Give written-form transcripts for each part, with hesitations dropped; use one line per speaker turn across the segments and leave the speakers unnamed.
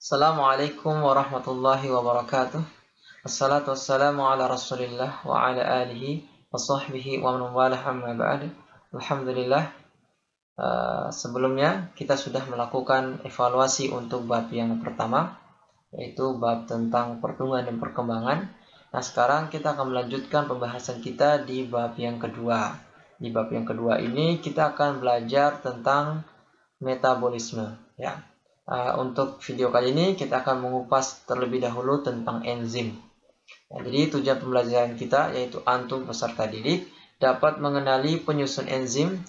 Assalamualaikum warahmatullahi wabarakatuh. Assalatu wassalamu ala rasulillah wa ala alihi wa sahbihi wa man walah amma ba'd. Alhamdulillah, sebelumnya kita sudah melakukan evaluasi untuk bab yang pertama, yaitu bab tentang pertumbuhan dan perkembangan. Nah, sekarang kita akan melanjutkan pembahasan kita di bab yang kedua. Di bab yang kedua ini kita akan belajar tentang metabolisme, ya. Untuk video kali ini kita akan mengupas terlebih dahulu tentang enzim. Jadi tujuan pembelajaran kita, yaitu antum peserta didik dapat mengenali penyusun enzim,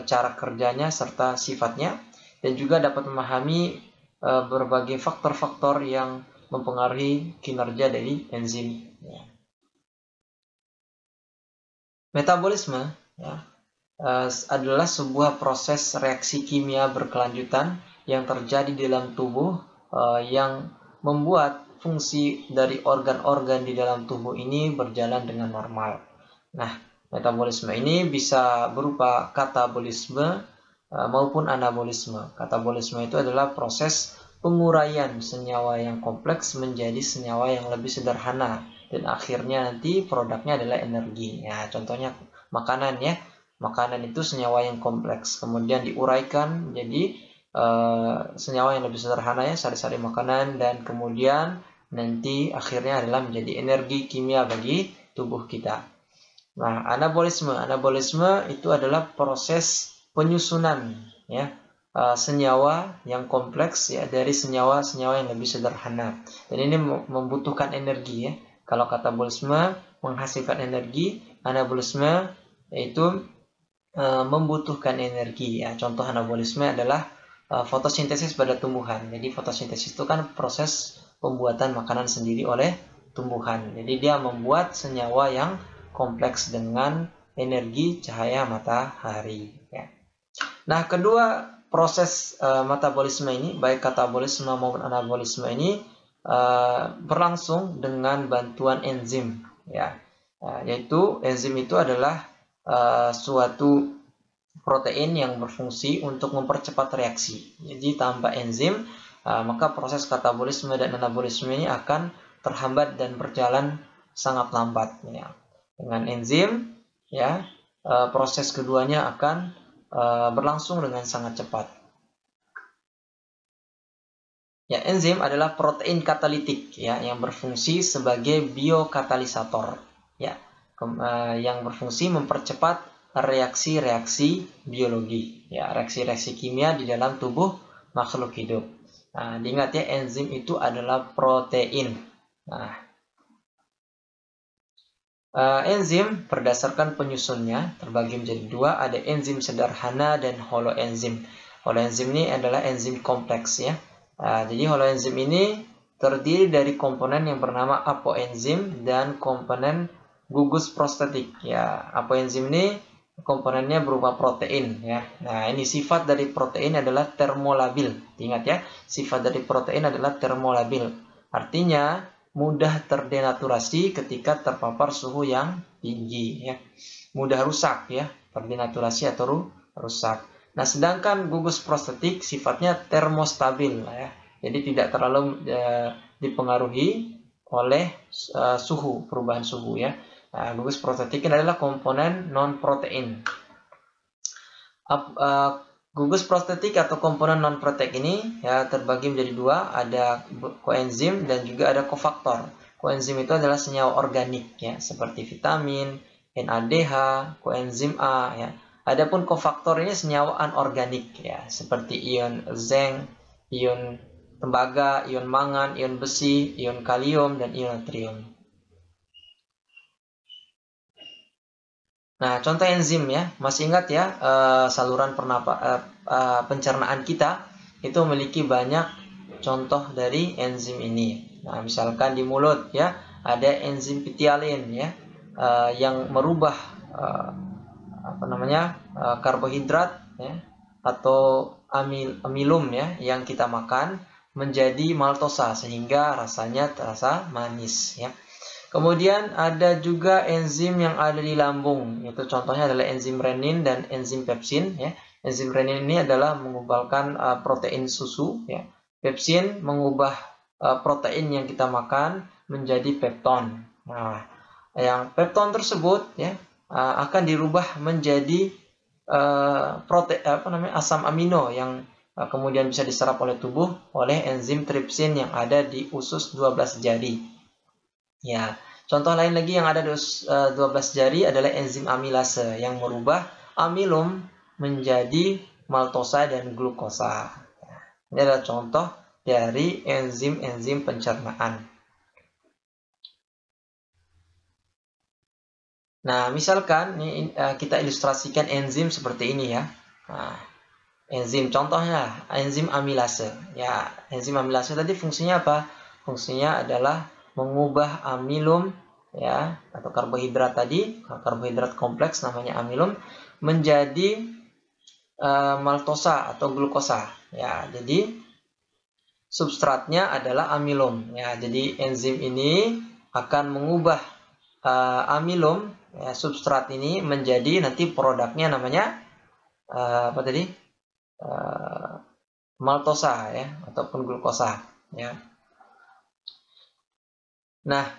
cara kerjanya serta sifatnya, dan juga dapat memahami berbagai faktor-faktor yang mempengaruhi kinerja dari enzim. Metabolisme, ya, adalah sebuah proses reaksi kimia berkelanjutan yang terjadi di dalam tubuh yang membuat fungsi dari organ-organ di dalam tubuh ini berjalan dengan normal. Nah, metabolisme ini bisa berupa katabolisme maupun anabolisme. Katabolisme itu adalah proses penguraian senyawa yang kompleks menjadi senyawa yang lebih sederhana, dan akhirnya nanti produknya adalah energi. Ya, contohnya makanan, ya. Makanan itu senyawa yang kompleks, kemudian diuraikan menjadi senyawa yang lebih sederhana, ya, sari-sari makanan, dan kemudian nanti akhirnya adalah menjadi energi kimia bagi tubuh kita. Nah, anabolisme itu adalah proses penyusunan, ya, senyawa yang kompleks, ya, dari senyawa-senyawa yang lebih sederhana, dan ini membutuhkan energi, ya. Kalau katabolisme menghasilkan energi, anabolisme yaitu membutuhkan energi, ya. Contoh anabolisme adalah fotosintesis pada tumbuhan. Jadi fotosintesis itu kan proses pembuatan makanan sendiri oleh tumbuhan. Jadi dia membuat senyawa yang kompleks dengan energi cahaya matahari, ya. Nah, kedua proses metabolisme ini, baik katabolisme maupun anabolisme ini berlangsung dengan bantuan enzim, ya. Yaitu enzim itu adalah suatu protein yang berfungsi untuk mempercepat reaksi. Jadi tanpa enzim, maka proses katabolisme dan anabolisme ini akan terhambat dan berjalan sangat lambat, ya. Dengan enzim, ya, proses keduanya akan berlangsung dengan sangat cepat. Ya, enzim adalah protein katalitik, ya, yang berfungsi sebagai biokatalisator, ya, yang berfungsi mempercepat reaksi-reaksi biologi, ya, reaksi-reaksi kimia di dalam tubuh makhluk hidup. Nah, diingat, ya, enzim itu adalah protein. Nah, enzim berdasarkan penyusunnya terbagi menjadi dua, ada enzim sederhana dan holoenzim. Holoenzim ini adalah enzim kompleks, ya. Jadi holoenzim ini terdiri dari komponen yang bernama apoenzim dan komponen gugus prostetik, ya. Apoenzim ini komponennya berupa protein, ya. Nah, ini sifat dari protein adalah termolabil. Ingat, ya, sifat dari protein adalah termolabil. Artinya mudah terdenaturasi ketika terpapar suhu yang tinggi, ya. Mudah rusak, ya, terdenaturasi atau rusak. Nah, sedangkan gugus prostetik sifatnya termostabil, ya. Jadi tidak terlalu dipengaruhi oleh suhu, perubahan suhu, ya. Nah, gugus prostetik adalah komponen non-protein. Gugus prostetik atau komponen non-protein ini, ya, terbagi menjadi dua, ada koenzim dan juga ada kofaktor. Koenzim itu adalah senyawa organik, ya, seperti vitamin, NADH, koenzim A, ya. Adapun kofaktor ini senyawa anorganik, ya, seperti ion zinc, ion tembaga, ion mangan, ion besi, ion kalium, dan ion natrium. Nah, contoh enzim, ya, masih ingat, ya, saluran pencernaan kita itu memiliki banyak contoh dari enzim ini. Nah, misalkan di mulut, ya, ada enzim pitialin, ya, yang merubah karbohidrat, ya, atau amilum, ya, yang kita makan menjadi maltosa sehingga rasanya terasa manis, ya. Kemudian ada juga enzim yang ada di lambung, yaitu contohnya adalah enzim renin dan enzim pepsin, ya. Enzim renin ini adalah mengumpulkan protein susu, ya. Pepsin mengubah protein yang kita makan menjadi pepton. Nah, yang pepton tersebut ya akan dirubah menjadi asam amino yang kemudian bisa diserap oleh tubuh oleh enzim tripsin yang ada di usus 12 jari. Ya, contoh lain lagi yang ada di 12 jari adalah enzim amilase yang merubah amilum menjadi maltosa dan glukosa. Ini adalah contoh dari enzim-enzim pencernaan. Nah, misalkan ini, kita ilustrasikan enzim seperti ini ya. Nah, enzim contohnya enzim amilase. Ya, enzim amilase tadi fungsinya apa? Fungsinya adalah mengubah amilum ya atau karbohidrat tadi, karbohidrat kompleks namanya amilum menjadi maltosa atau glukosa. Ya, jadi substratnya adalah amilum. Ya, jadi enzim ini akan mengubah amilum ya, substrat ini menjadi nanti produknya namanya apa tadi maltosa ya ataupun glukosa ya. Nah,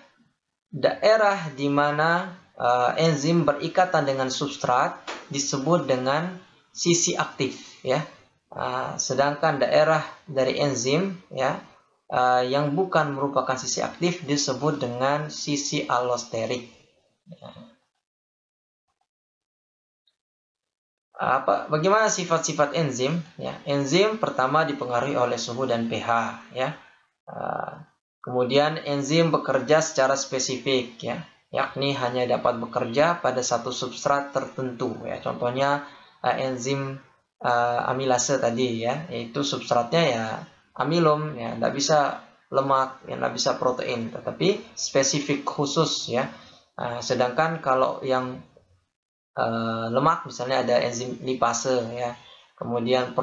daerah di mana enzim berikatan dengan substrat disebut dengan sisi aktif ya. Sedangkan daerah dari enzim ya yang bukan merupakan sisi aktif disebut dengan sisi allosterik. Bagaimana sifat-sifat enzim? Ya, enzim pertama dipengaruhi oleh suhu dan pH. Ya, kemudian enzim bekerja secara spesifik, ya, yakni hanya dapat bekerja pada satu substrat tertentu. Ya, contohnya enzim amilase tadi, ya, yaitu substratnya ya amilum, ya, tidak bisa lemak, ya, tidak bisa protein, tetapi spesifik khusus, ya. Sedangkan kalau yang lemak misalnya ada enzim lipase ya, kemudian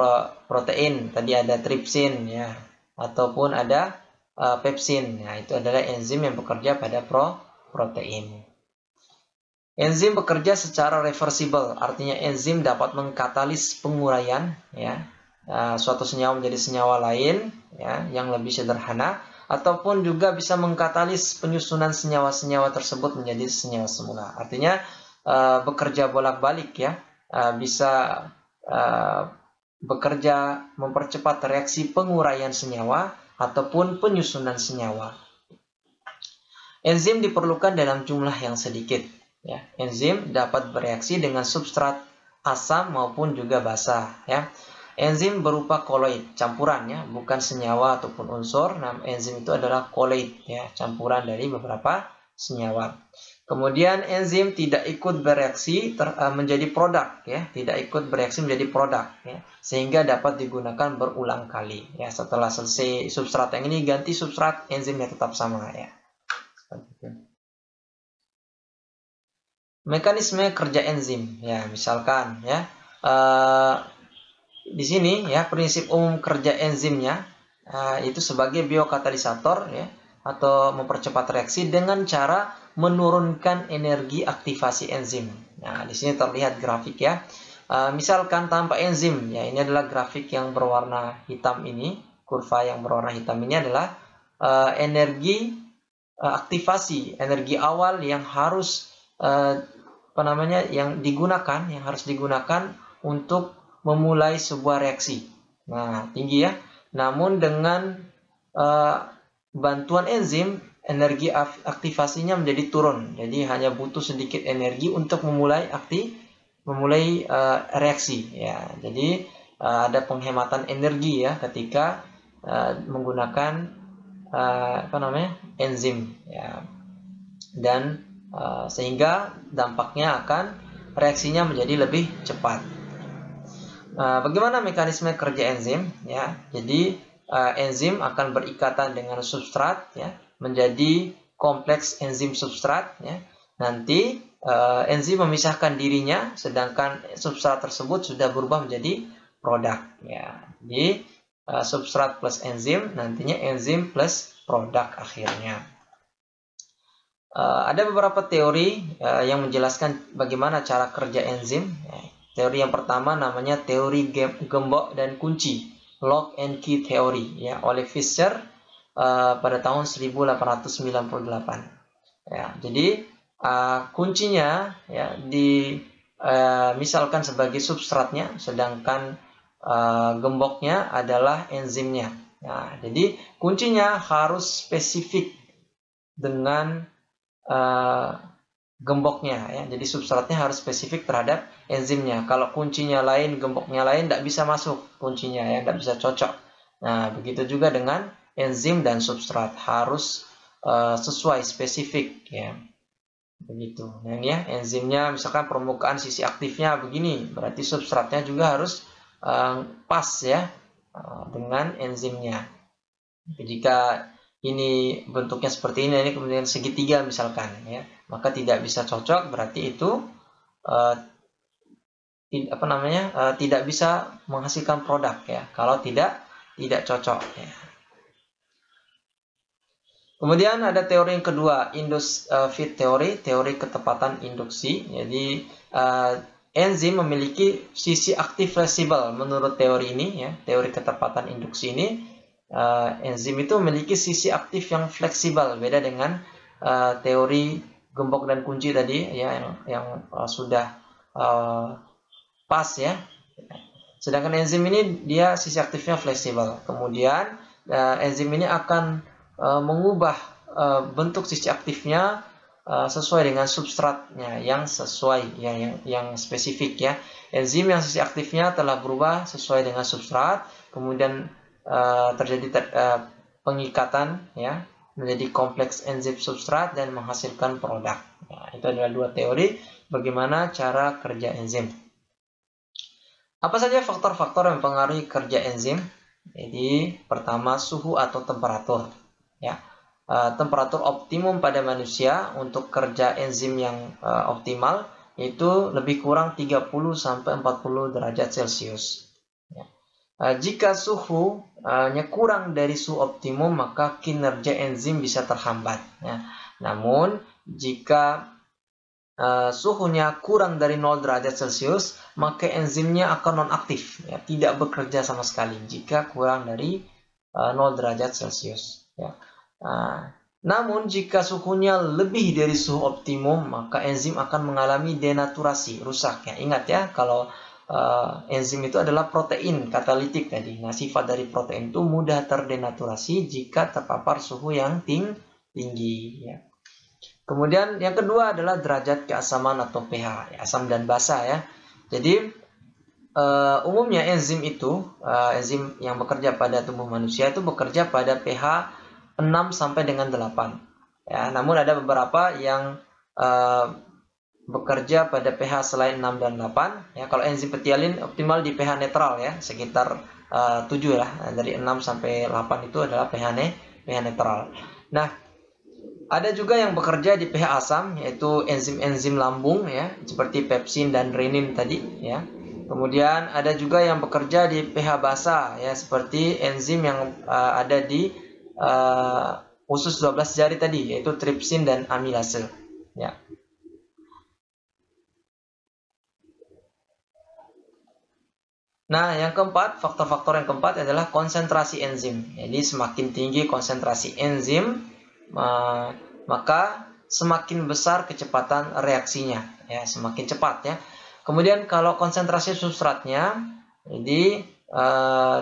protein tadi ada tripsin ya, ataupun ada pepsin ya, itu adalah enzim yang bekerja pada protein. Enzim bekerja secara reversible, artinya enzim dapat mengkatalis penguraian ya suatu senyawa menjadi senyawa lain ya yang lebih sederhana, ataupun juga bisa mengkatalis penyusunan senyawa-senyawa tersebut menjadi senyawa semula. Artinya bekerja bolak-balik ya, bisa bekerja mempercepat reaksi penguraian senyawa ataupun penyusunan senyawa. Enzim diperlukan dalam jumlah yang sedikit. Ya. Enzim dapat bereaksi dengan substrat asam maupun juga basa. Ya. Enzim berupa koloid, campuran ya, bukan senyawa ataupun unsur. Nah, enzim itu adalah koloid ya, campuran dari beberapa senyawa. Kemudian enzim tidak ikut bereaksi menjadi produk ya, tidak ikut bereaksi menjadi produk ya, sehingga dapat digunakan berulang kali ya. Setelah selesai substrat yang ini ganti substrat, enzimnya tetap sama ya. Mekanisme kerja enzim ya, misalkan ya di sini ya prinsip umum kerja enzimnya itu sebagai biokatalisator ya, atau mempercepat reaksi dengan cara menurunkan energi aktivasi enzim. Nah, di sini terlihat grafik ya. Misalkan tanpa enzim, ya ini adalah grafik yang berwarna hitam ini, kurva yang berwarna hitam ini adalah energi aktivasi, energi awal yang harus yang harus digunakan untuk memulai sebuah reaksi. Nah, tinggi ya. Namun dengan bantuan enzim, energi aktivasinya menjadi turun. Jadi hanya butuh sedikit energi untuk memulai reaksi ya. Jadi ada penghematan energi ya ketika menggunakan enzim ya. Dan sehingga dampaknya akan reaksinya menjadi lebih cepat. Bagaimana mekanisme kerja enzim ya? Jadi enzim akan berikatan dengan substrat ya, menjadi kompleks enzim substrat ya. Nanti enzim memisahkan dirinya, sedangkan substrat tersebut sudah berubah menjadi produk ya. Jadi substrat plus enzim, nantinya enzim plus produk akhirnya. Ada beberapa teori yang menjelaskan bagaimana cara kerja enzim ya. Teori yang pertama namanya teori gembok dan kunci Lock and Key Theory ya oleh Fisher pada tahun 1898. Ya, jadi kuncinya ya misalkan sebagai substratnya, sedangkan gemboknya adalah enzimnya. Nah, jadi kuncinya harus spesifik dengan gemboknya ya. Jadi substratnya harus spesifik terhadap enzimnya. Kalau kuncinya lain, gemboknya lain, tidak bisa masuk kuncinya ya, tidak bisa cocok. Nah, begitu juga dengan enzim dan substrat harus sesuai spesifik ya. Begitu. Nah, ini ya enzimnya misalkan permukaan sisi aktifnya begini, berarti substratnya juga harus pas ya dengan enzimnya. Jika ini bentuknya seperti ini kemudian segitiga misalkan ya, maka tidak bisa cocok, berarti itu tidak bisa menghasilkan produk ya kalau tidak cocok ya. Kemudian ada teori yang kedua, fit teori, teori ketepatan induksi. Jadi enzim memiliki sisi aktif fleksibel menurut teori ini ya, teori ketepatan induksi ini. Enzim itu memiliki sisi aktif yang fleksibel, beda dengan teori gembok dan kunci tadi ya yang sudah pas ya. Sedangkan enzim ini dia sisi aktifnya fleksibel. Kemudian enzim ini akan mengubah bentuk sisi aktifnya sesuai dengan substratnya yang sesuai yang spesifik ya. Enzim yang sisi aktifnya telah berubah sesuai dengan substrat, kemudian terjadi pengikatan ya menjadi kompleks enzim substrat dan menghasilkan produk. Nah, itu adalah dua teori bagaimana cara kerja enzim. Apa saja faktor-faktor yang mempengaruhi kerja enzim? Jadi pertama suhu atau temperatur ya. Temperatur optimum pada manusia untuk kerja enzim yang optimal itu lebih kurang 30 sampai 40 derajat Celcius. Ya. Jika suhunya kurang dari suhu optimum, maka kinerja enzim bisa terhambat. Ya. Namun jika suhunya kurang dari 0 derajat Celcius, maka enzimnya akan nonaktif, ya, tidak bekerja sama sekali jika kurang dari 0 derajat Celcius. Ya. Namun jika suhunya lebih dari suhu optimum, maka enzim akan mengalami denaturasi, rusak. Ya. Ingat ya, kalau enzim itu adalah protein katalitik tadi. Nah, sifat dari protein itu mudah terdenaturasi jika terpapar suhu yang tinggi. Ya. Kemudian yang kedua adalah derajat keasaman atau pH, ya, asam dan basa ya. Jadi umumnya enzim itu, enzim yang bekerja pada tubuh manusia itu bekerja pada pH 6 sampai dengan 8. Ya, namun ada beberapa yang bekerja pada pH selain 6 dan 8. Ya, kalau enzim petialin optimal di pH netral ya, sekitar 7 lah. Dari 6 sampai 8 itu adalah pH netral. Nah, ada juga yang bekerja di pH asam, yaitu enzim-enzim lambung ya, seperti pepsin dan renin tadi ya. Kemudian ada juga yang bekerja di pH basa ya, seperti enzim yang ada di usus 12 jari tadi, yaitu tripsin dan amilase ya. Nah, yang keempat, faktor-faktor yang keempat adalah konsentrasi enzim. Jadi semakin tinggi konsentrasi enzim, maka semakin besar kecepatan reaksinya, ya, semakin cepat ya. Kemudian kalau konsentrasi substratnya, jadi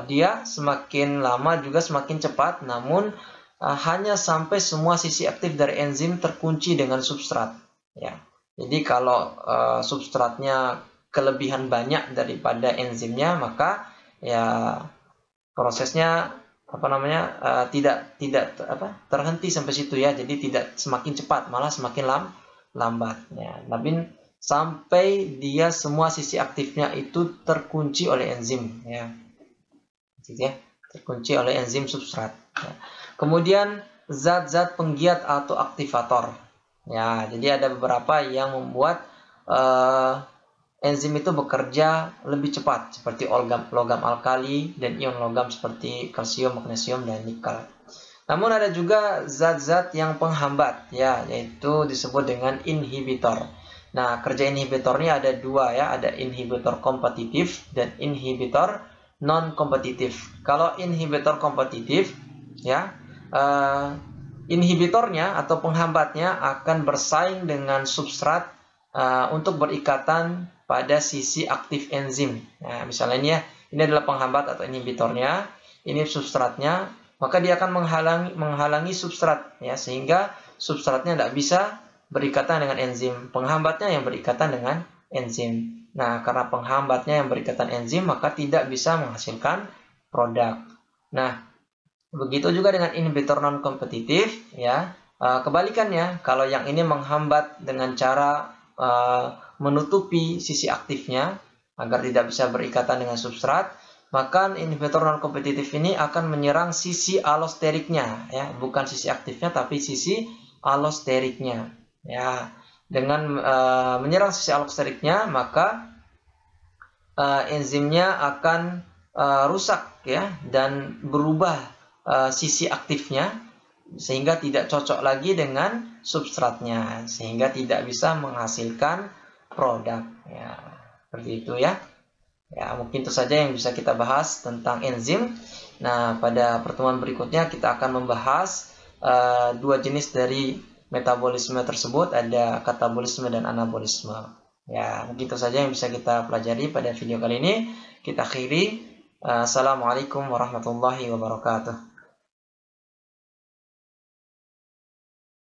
dia semakin lama juga semakin cepat, namun hanya sampai semua sisi aktif dari enzim terkunci dengan substrat. Ya, jadi kalau substratnya kelebihan banyak daripada enzimnya, maka ya prosesnya tidak terhenti sampai situ ya. Jadi tidak semakin cepat, malah semakin lambat ya. Tapi sampai dia semua sisi aktifnya itu terkunci oleh enzim ya. Gitu ya, terkunci oleh enzim substrat ya. Kemudian zat-zat penggiat atau aktivator ya. Jadi ada beberapa yang membuat enzim itu bekerja lebih cepat, seperti logam alkali dan ion logam seperti kalsium, magnesium, dan nikel. Namun ada juga zat-zat yang penghambat ya, yaitu disebut dengan inhibitor. Nah, kerja inhibitor ini ada dua ya, ada inhibitor kompetitif dan inhibitor non kompetitif. Kalau inhibitor kompetitif, ya, inhibitornya atau penghambatnya akan bersaing dengan substrat untuk berikatan pada sisi aktif enzim. Nah, misalnya ini adalah penghambat atau inhibitornya, ini substratnya, maka dia akan menghalangi substrat, ya, sehingga substratnya tidak bisa berikatan dengan enzim. Penghambatnya yang berikatan dengan enzim. Nah, karena penghambatnya yang berikatan enzim, maka tidak bisa menghasilkan produk. Nah, begitu juga dengan inhibitor non kompetitif, ya. Kebalikannya, kalau yang ini menghambat dengan cara menutupi sisi aktifnya agar tidak bisa berikatan dengan substrat, maka inhibitor non kompetitif ini akan menyerang sisi allosteriknya, ya, bukan sisi aktifnya tapi sisi allosteriknya, ya. Dengan menyerang sisi allosteriknya, maka enzimnya akan rusak, ya, dan berubah sisi aktifnya sehingga tidak cocok lagi dengan substratnya, sehingga tidak bisa menghasilkan produk, ya, seperti itu, ya. Ya, mungkin itu saja yang bisa kita bahas tentang enzim. Nah, pada pertemuan berikutnya kita akan membahas dua jenis dari metabolisme tersebut, ada katabolisme dan anabolisme. Ya, mungkin itu saja yang bisa kita pelajari pada video kali ini. Kita akhiri. Assalamualaikum warahmatullahi wabarakatuh.